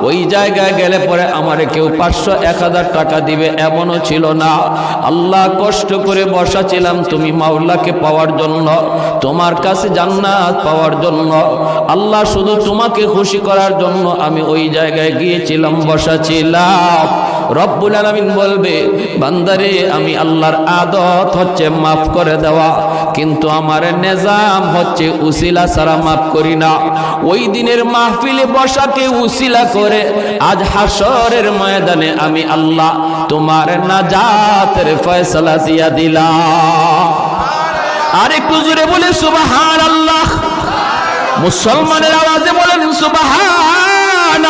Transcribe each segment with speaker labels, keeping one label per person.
Speaker 1: ওই জায়গায় গেলে পরে আমারে কেউ 500-1000 টাকা দিবে এমনও ছিল না। আল্লাহ কষ্ট করে বসা ছিলাম তুমি মাওলাকে পাওয়ার জন্য, তোমার কাছে জান্নাত পাওয়ার জন্য। আল্লাহ শুধু তোমাকে খুশি করার জন্য আমি ওই জায়গায় গিয়েছিলাম, বসা ছিলাম। রব্বুল আলামিন বলবে, বান্দারে আমি আল্লাহর আদত হচ্ছে মাফ করে দেওয়া, কিন্তু আমার নিজাম হচ্ছে উসিলা ছাড়া মাফ করি না। ওই দিনের মাহফিলে বসাকে উসিলা করে আজ হাসরের ময়দানে আমি আল্লাহ তোমার নাজাতের ফয়সালা দিয়া দিলাম। আরেকটু জোরে বলে সুবহানাল্লাহ। মুসলমানের আওয়াজে বলেন সুবহানাল্লাহ।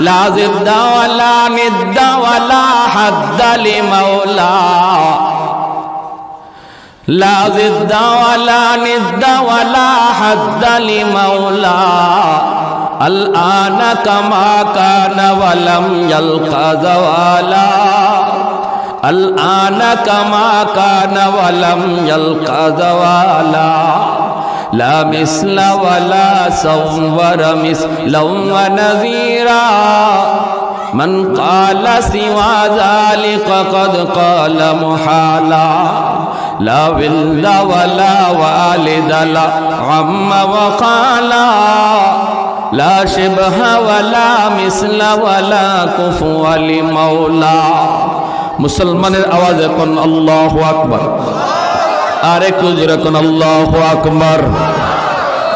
Speaker 1: লা জিদ্দা ওয়ালা নিদ্দা ওয়ালা হাদ্দা লিমাওলা, লা জিদ্দা ওয়ালা নিদ্দা ওয়ালা হাদ্দা লিমাওলা, আল আনা কামা কানা ওয়ালাম ইয়ালকা যাওয়ালা, আল আনা কামা কানা ওয়ালাম ইয়ালকা যাওয়ালা, لا مثل ولا صور مثلا ونذيرا من قال سوى ذلك قد قال محالا لا ولد ولا والد لا عم وخالا لا شبه ولا مثل ولا كفو لمولا মুসলমানের আওয়াজে কোন আল্লাহু আকবার। আরেকটু জোরে কোন আল্লাহু আকবার।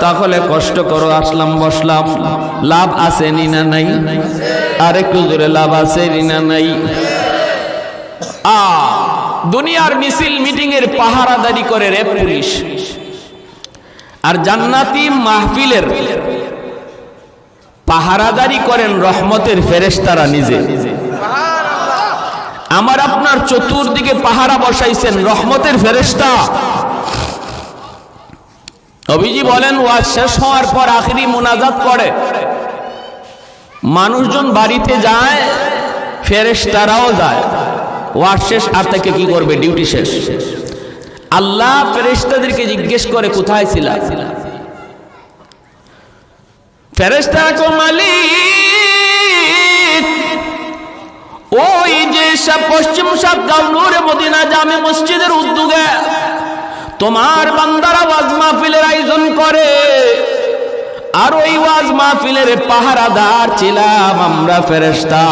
Speaker 1: তাহলে কষ্ট করো, আসলাম বসলাম, লাভ আছে নি না নাই? আরেকটু জোরে লাভ আছে নি না নাই? দুনিয়ার মিছিল মিটিং এর পাহারাদারি করে রে পুলিশ, আর জান্নাতি মাহফিলের পাহারাদারি করেন রহমতের ফেরেশতারা নিজে। আমার আপনার চতুর্দিকে পাহারা বসাইছেন রহমতের ফেরেশতা। নবীজি বলেন ওয়াজ শেষ হওয়ার পর আখিরি মুনাজাত করে মানুষজন বাড়িতে যায়, ফেরেশতারাও যায়। ওয়াজ শেষ আর থেকে কি করবে? ডিউটি শেষ। আল্লাহ ফেরেশতাদেরকে জিজ্ঞেস করে কোথায় ছিলা? ফেরেশতারা কো মালিক ওই যে পশ্চিম সাতগাঁও নূরে মদিনা জামে মসজিদের উদ্যোগে তোমার বান্দারা ওয়াজ মাহফিলের আয়োজন করে, আর ওই ওয়াজ মাহফিলের পাহারাদার ছিলাম আমরা ফেরেশতা।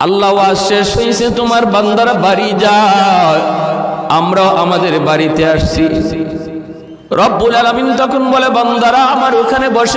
Speaker 1: আল্লাহ ওয়াজ শেষ হয়েছে, তোমার বান্দারা বাড়ি যায়, আমরা আমাদের বাড়িতে আসছি। রব্বুল আলামিন তখন বলে, বান্দারা আমার ওখানে বসে